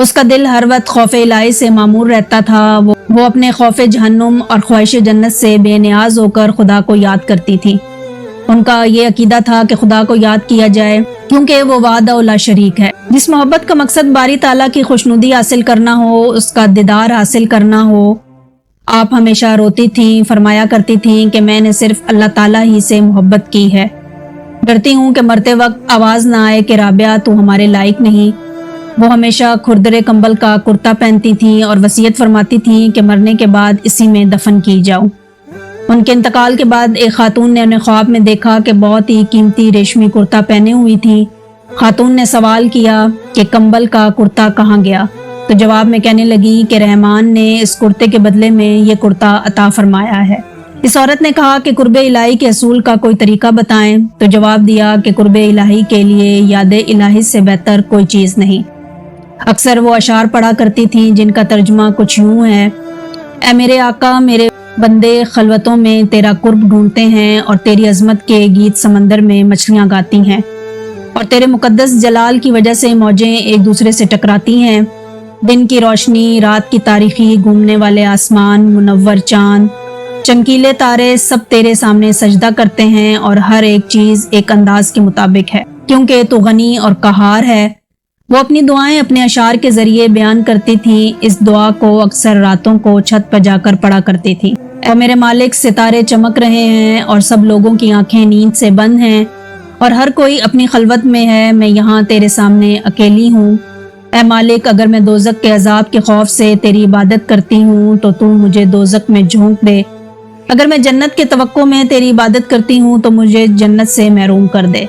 اس کا دل ہر وقت خوف الہی سے معمور رہتا تھا. وہ اپنے خوف جہنم اور خواہش جنت سے بے نیاز ہو کر خدا کو یاد کرتی تھی. ان کا یہ عقیدہ تھا کہ خدا کو یاد کیا جائے کیونکہ وہ وحدہ لا شریک ہے. جس محبت کا مقصد باری تعالیٰ کی خوشنودی حاصل کرنا ہو، اس کا دیدار حاصل کرنا ہو. آپ ہمیشہ روتی تھیں، فرمایا کرتی تھیں کہ میں نے صرف اللہ تعالیٰ ہی سے محبت کی ہے. ڈرتی ہوں کہ مرتے وقت آواز نہ آئے کہ رابعہ تو ہمارے لائق نہیں. وہ ہمیشہ کھردرے کمبل کا کرتا پہنتی تھیں اور وصیت فرماتی تھیں کہ مرنے کے بعد اسی میں دفن کی جاؤں. ان کے انتقال کے بعد ایک خاتون نے انہیں خواب میں دیکھا کہ بہت ہی قیمتی ریشمی کرتا پہنے ہوئی تھی. خاتون نے سوال کیا کہ کمبل کا کرتا کہاں گیا؟ تو جواب میں کہنے لگی کہ رحمان نے اس کرتے کے بدلے میں یہ کرتا عطا فرمایا ہے. اس عورت نے کہا کہ قرب الہی کے حصول کا کوئی طریقہ بتائیں. تو جواب دیا کہ قرب الہی کے لیے یاد الہی سے بہتر کوئی چیز نہیں. اکثر وہ اشعار پڑھا کرتی تھیں جن کا ترجمہ کچھ یوں ہے: اے میرے آقا، میرے بندے خلوتوں میں تیرا قرب ڈھونڈتے ہیں اور تیری عظمت کے گیت سمندر میں مچھلیاں گاتی ہیں، اور تیرے مقدس جلال کی وجہ سے موجیں ایک دوسرے سے ٹکراتی ہیں. دن کی روشنی، رات کی تاریخی، گھومنے والے آسمان، منور چاند، چمکیلے تارے سب تیرے سامنے سجدہ کرتے ہیں، اور ہر ایک چیز ایک انداز کے مطابق ہے کیونکہ تو غنی اور قہار ہے. وہ اپنی دعائیں اپنے اشعار کے ذریعے بیان کرتی تھیں. اس دعا کو اکثر راتوں کو چھت پر جا کر پڑھا کرتی تھی: اے میرے مالک، ستارے چمک رہے ہیں اور سب لوگوں کی آنکھیں نیند سے بند ہیں اور ہر کوئی اپنی خلوت میں ہے. میں یہاں تیرے سامنے اکیلی ہوں. اے مالک، اگر میں دوزخ کے عذاب کے خوف سے تیری عبادت کرتی ہوں تو تو مجھے دوزخ میں جھونک دے. اگر میں جنت کے توقع میں تیری عبادت کرتی ہوں تو مجھے جنت سے محروم کر دے.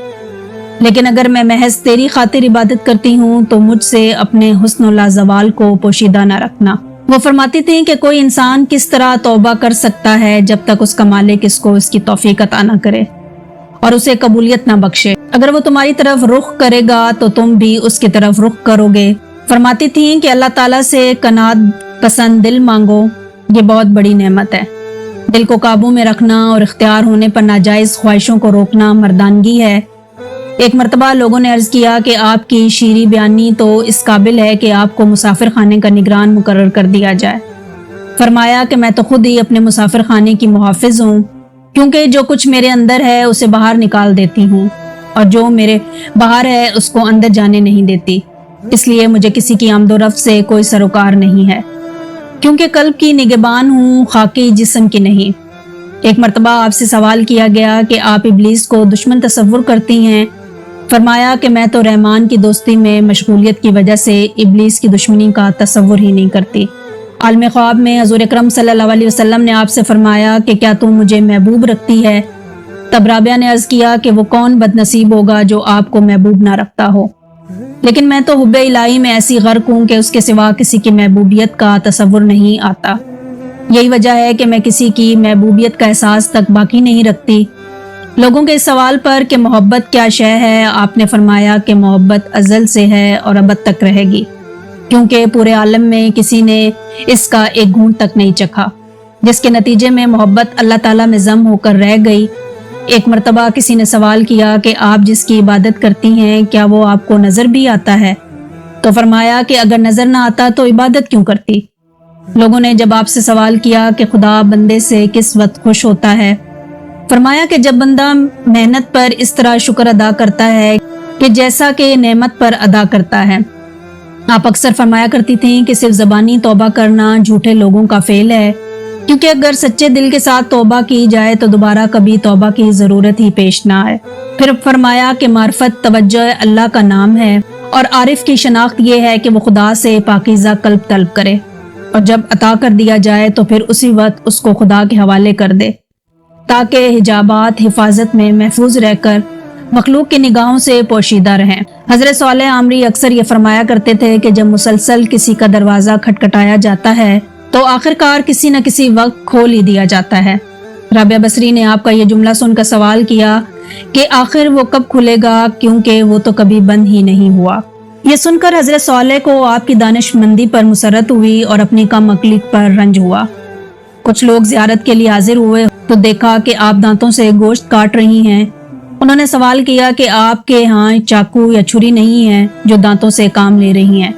لیکن اگر میں محض تیری خاطر عبادت کرتی ہوں تو مجھ سے اپنے حسن و لازوال کو پوشیدہ نہ رکھنا. وہ فرماتی تھیں کہ کوئی انسان کس طرح توبہ کر سکتا ہے جب تک اس کا مالک اس کو اس کی توفیق عطا نہ کرے اور اسے قبولیت نہ بخشے. اگر وہ تمہاری طرف رخ کرے گا تو تم بھی اس کی طرف رخ کرو گے. فرماتی تھیں کہ اللہ تعالیٰ سے قناعت پسند دل مانگو، یہ بہت بڑی نعمت ہے. دل کو قابو میں رکھنا اور اختیار ہونے پر ناجائز خواہشوں کو روکنا مردانگی ہے. ایک مرتبہ لوگوں نے عرض کیا کہ آپ کی شیریں بیانی تو اس قابل ہے کہ آپ کو مسافر خانے کا نگران مقرر کر دیا جائے. فرمایا کہ میں تو خود ہی اپنے مسافر خانے کی محافظ ہوں، کیونکہ جو کچھ میرے اندر ہے اسے باہر نکال دیتی ہوں اور جو میرے باہر ہے اس کو اندر جانے نہیں دیتی. اس لیے مجھے کسی کی آمد و رفت سے کوئی سروکار نہیں ہے، کیونکہ قلب کی نگہبان ہوں، خاکی جسم کی نہیں. ایک مرتبہ آپ سے سوال کیا گیا کہ آپ ابلیس کو دشمن تصور کرتی ہیں. فرمایا کہ میں تو رحمان کی دوستی میں مشغولیت کی وجہ سے ابلیس کی دشمنی کا تصور ہی نہیں کرتی. عالم خواب میں حضور اکرم صلی اللہ علیہ وسلم نے آپ سے فرمایا کہ کیا تم مجھے محبوب رکھتی ہے؟ تب رابعہ نے عرض کیا کہ وہ کون بد نصیب ہوگا جو آپ کو محبوب نہ رکھتا ہو، لیکن میں تو حب الہی میں ایسی غرق ہوں کہ اس کے سوا کسی کی محبوبیت کا تصور نہیں آتا. یہی وجہ ہے کہ میں کسی کی محبوبیت کا احساس تک باقی نہیں رکھتی. لوگوں کے اس سوال پر کہ محبت کیا شے ہے، آپ نے فرمایا کہ محبت ازل سے ہے اور ابد تک رہے گی، کیونکہ پورے عالم میں کسی نے اس کا ایک گھونٹ تک نہیں چکھا، جس کے نتیجے میں محبت اللہ تعالیٰ میں ضم ہو کر رہ گئی. ایک مرتبہ کسی نے سوال کیا کہ آپ جس کی عبادت کرتی ہیں کیا وہ آپ کو نظر بھی آتا ہے؟ تو فرمایا کہ اگر نظر نہ آتا تو عبادت کیوں کرتی؟ لوگوں نے جب آپ سے سوال کیا کہ خدا بندے سے کس وقت خوش ہوتا ہے؟ فرمایا کہ جب بندہ محنت پر اس طرح شکر ادا کرتا ہے کہ جیسا کہ نعمت پر ادا کرتا ہے. آپ اکثر فرمایا کرتی تھیں کہ صرف زبانی توبہ کرنا جھوٹے لوگوں کا فعل ہے، کیونکہ اگر سچے دل کے ساتھ توبہ کی جائے تو دوبارہ کبھی توبہ کی ضرورت ہی پیش نہ آئے. پھر فرمایا کہ معرفت توجہ اللہ کا نام ہے اور عارف کی شناخت یہ ہے کہ وہ خدا سے پاکیزہ قلب طلب کرے اور جب عطا کر دیا جائے تو پھر اسی وقت اس کو خدا کے حوالے کر دے، تاکہ حجابات حفاظت میں محفوظ رہ کر مخلوق کی نگاہوں سے پوشیدہ رہیں. حضرت صالح عامری اکثر یہ فرمایا کرتے تھے کہ جب مسلسل کسی کا دروازہ کھٹکھٹایا جاتا ہے تو آخرکار کسی نہ کسی وقت کھول ہی دیا جاتا ہے. رابعہ بصری نے آپ کا یہ جملہ سن کر سوال کیا کہ آخر وہ کب کھلے گا، کیونکہ وہ تو کبھی بند ہی نہیں ہوا. یہ سن کر حضرت صالح کو آپ کی دانش مندی پر مسرت ہوئی اور اپنی کم عقلی پر رنج ہوا. کچھ لوگ زیارت کے لیے حاضر ہوئے تو دیکھا کہ آپ دانتوں سے گوشت کاٹ رہی ہیں. انہوں نے سوال کیا کہ آپ کے ہاں چاقو یا چھری نہیں ہے جو دانتوں سے کام لے رہی ہیں؟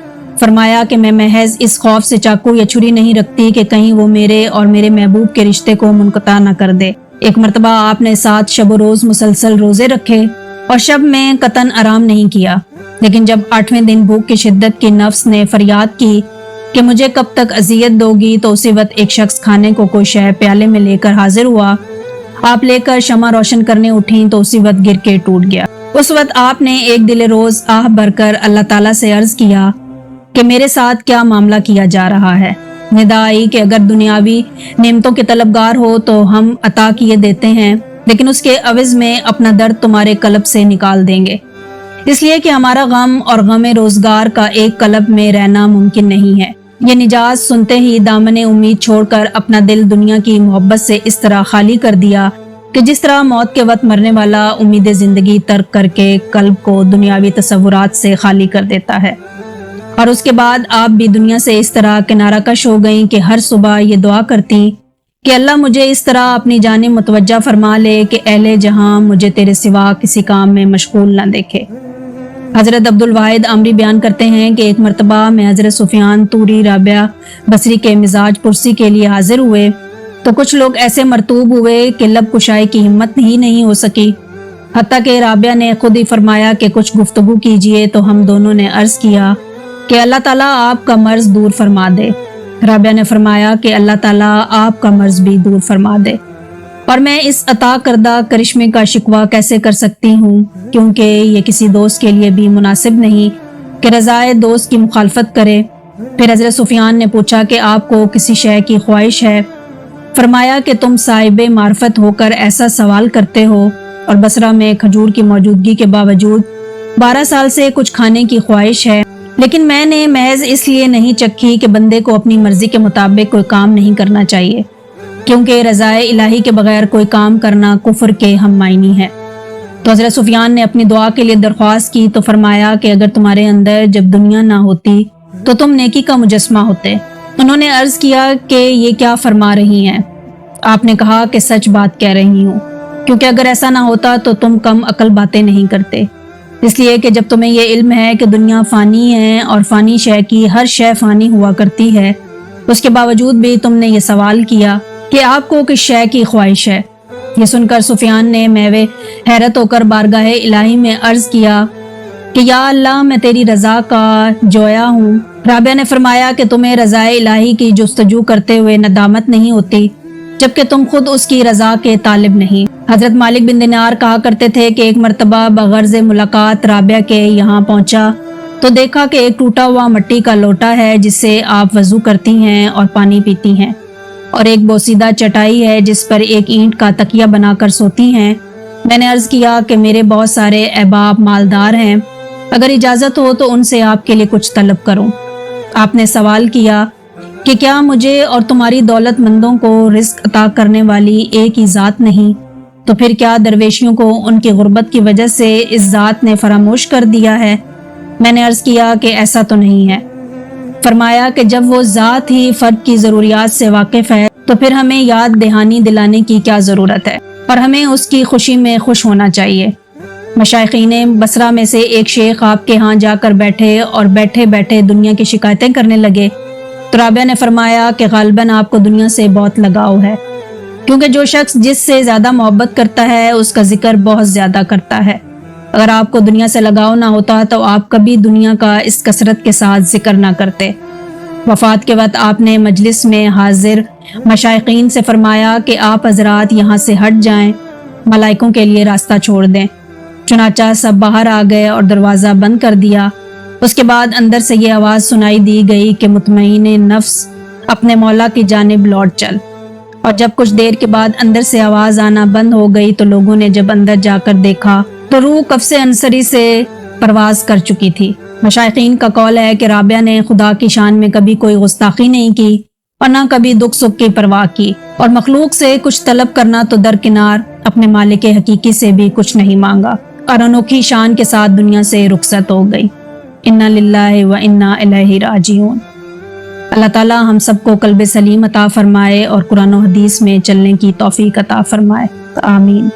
فرمایا کہ میں محض اس خوف سے چاقو یا چھری نہیں رکھتی کہ کہیں وہ میرے اور میرے محبوب کے رشتے کو منقطع نہ کر دے۔ ایک مرتبہ آپ نے 7 شب و روز مسلسل روزے رکھے اور شب میں قطعاً آرام نہیں کیا، لیکن جب 8ویں دن بھوک کی شدت کی نفس نے فریاد کی کہ مجھے کب تک اذیت دوگی، تو اسی وقت ایک شخص کھانے کو کوئی شے پیالے میں لے کر حاضر ہوا۔ آپ لے کر شمع روشن کرنے اٹھیں تو اسی وقت گر کے ٹوٹ گیا۔ اس وقت آپ نے ایک دل روز آہ بھر کر اللہ تعالیٰ سے عرض کیا کہ میرے ساتھ کیا معاملہ کیا جا رہا ہے۔ ندا آئی کہ اگر دنیاوی نعمتوں کے طلبگار ہو تو ہم عطا کیے دیتے ہیں، لیکن اس کے عوض میں اپنا درد تمہارے قلب سے نکال دیں گے، اس لیے کہ ہمارا غم اور غم روزگار کا ایک قلب میں رہنا ممکن نہیں ہے۔ یہ نجات سنتے ہی دامن امید چھوڑ کر اپنا دل دنیا کی محبت سے اس طرح خالی کر دیا کہ جس طرح موت کے وقت مرنے والا امید زندگی ترک کر کے قلب کو دنیاوی تصورات سے خالی کر دیتا ہے۔ اور اس کے بعد آپ بھی دنیا سے اس طرح کنارہ کش ہو گئیں کہ ہر صبح یہ دعا کرتی کہ اللہ مجھے اس طرح اپنی جانب متوجہ فرما لے کہ اہل جہاں مجھے تیرے سوا کسی کام میں مشغول نہ دیکھے۔ حضرت عبدالواحد عمری بیان کرتے ہیں کہ ایک مرتبہ میں حضرت سفیان توری رابعہ بصری کے مزاج پرسی کے لیے حاضر ہوئے تو کچھ لوگ ایسے مرطوب ہوئے کہ لب کشائی کی ہمت ہی نہیں ہو سکی، حتیٰ کہ رابعہ نے خود ہی فرمایا کہ کچھ گفتگو کیجئے، تو ہم دونوں نے عرض کیا کہ اللہ تعالیٰ آپ کا مرض دور فرما دے۔ رابعہ نے فرمایا کہ اللہ تعالیٰ آپ کا مرض بھی دور فرما دے، اور میں اس عطا کردہ کرشمے کا شکوہ کیسے کر سکتی ہوں، کیونکہ یہ کسی دوست کے لیے بھی مناسب نہیں کہ رضائے دوست کی مخالفت کرے۔ پھر حضرت سفیان نے پوچھا کہ آپ کو کسی شے کی خواہش ہے؟ فرمایا کہ تم صاحب معرفت ہو کر ایسا سوال کرتے ہو، اور بصرہ میں کھجور کی موجودگی کے باوجود 12 سال سے کچھ کھانے کی خواہش ہے، لیکن میں نے محض اس لیے نہیں چکھی کہ بندے کو اپنی مرضی کے مطابق کوئی کام نہیں کرنا چاہیے، کیونکہ رضائے الہی کے بغیر کوئی کام کرنا کفر کے ہم معنی ہے۔ تو حضرت سفیان نے اپنی دعا کے لیے درخواست کی تو فرمایا کہ اگر تمہارے اندر جب دنیا نہ ہوتی تو تم نیکی کا مجسمہ ہوتے۔ انہوں نے عرض کیا کہ یہ کیا فرما رہی ہیں؟ آپ نے کہا کہ سچ بات کہہ رہی ہوں، کیونکہ اگر ایسا نہ ہوتا تو تم کم عقل باتیں نہیں کرتے، اس لیے کہ جب تمہیں یہ علم ہے کہ دنیا فانی ہے اور فانی شے کی ہر شے فانی ہوا کرتی ہے، اس کے باوجود بھی تم نے یہ سوال کیا کہ آپ کو کس شے کی خواہش ہے۔ یہ سن کر سفیان نے میوے حیرت ہو کر بارگاہ الہی میں عرض کیا کہ یا اللہ میں تیری رضا کا جویا ہوں۔ رابعہ نے فرمایا کہ تمہیں رضائے الہی کی جستجو کرتے ہوئے ندامت نہیں ہوتی، جبکہ تم خود اس کی رضا کے طالب نہیں۔ حضرت مالک بن دینار کہا کرتے تھے کہ ایک مرتبہ بغرض ملاقات رابعہ کے یہاں پہنچا تو دیکھا کہ ایک ٹوٹا ہوا مٹی کا لوٹا ہے جس سے آپ وضو کرتی ہیں اور پانی پیتی ہیں، اور ایک بوسیدہ چٹائی ہے جس پر ایک اینٹ کا تکیہ بنا کر سوتی ہیں۔ میں نے عرض کیا کہ میرے بہت سارے احباب مالدار ہیں، اگر اجازت ہو تو ان سے آپ کے لیے کچھ طلب کروں۔ آپ نے سوال کیا کہ کیا مجھے اور تمہاری دولت مندوں کو رزق عطا کرنے والی ایک ہی ذات نہیں؟ تو پھر کیا درویشیوں کو ان کی غربت کی وجہ سے اس ذات نے فراموش کر دیا ہے؟ میں نے عرض کیا کہ ایسا تو نہیں ہے۔ فرمایا کہ جب وہ ذات ہی فرد کی ضروریات سے واقف ہے تو پھر ہمیں یاد دہانی دلانے کی کیا ضرورت ہے، اور ہمیں اس کی خوشی میں خوش ہونا چاہیے۔ مشائخین بصرہ میں سے ایک شیخ آپ کے ہاں جا کر بیٹھے اور بیٹھے بیٹھے دنیا کی شکایتیں کرنے لگے، تو رابعہ نے فرمایا کہ غالباً آپ کو دنیا سے بہت لگاؤ ہے، کیونکہ جو شخص جس سے زیادہ محبت کرتا ہے اس کا ذکر بہت زیادہ کرتا ہے۔ اگر آپ کو دنیا سے لگاؤ نہ ہوتا تو آپ کبھی دنیا کا اس کثرت کے ساتھ ذکر نہ کرتے۔ وفات کے وقت آپ نے مجلس میں حاضر مشائخین سے فرمایا کہ آپ حضرات یہاں سے ہٹ جائیں، ملائکوں کے لیے راستہ چھوڑ دیں۔ چنانچہ سب باہر آ گئے اور دروازہ بند کر دیا۔ اس کے بعد اندر سے یہ آواز سنائی دی گئی کہ مطمئن نفس اپنے مولا کی جانب لوٹ چل۔ اور جب کچھ دیر کے بعد اندر سے آواز آنا بند ہو گئی تو لوگوں نے جب اندر جا کر دیکھا تو روح قفس انصری سے پرواز کر چکی تھی۔ مشائخین کا قول ہے کہ رابعہ نے خدا کی شان میں کبھی کوئی گستاخی نہیں کی اور نہ کبھی دکھ سکھ کی پرواہ کی، اور مخلوق سے کچھ طلب کرنا تو درکنار، اپنے مالک حقیقی سے بھی کچھ نہیں مانگا، اور انوکھی شان کے ساتھ دنیا سے رخصت ہو گئی۔ انا للہ و انا الیہ راجعون۔ اللہ تعالی ہم سب کو قلب سلیم عطا فرمائے اور قرآن و حدیث میں چلنے کی توفیق عطا فرمائے، آمین۔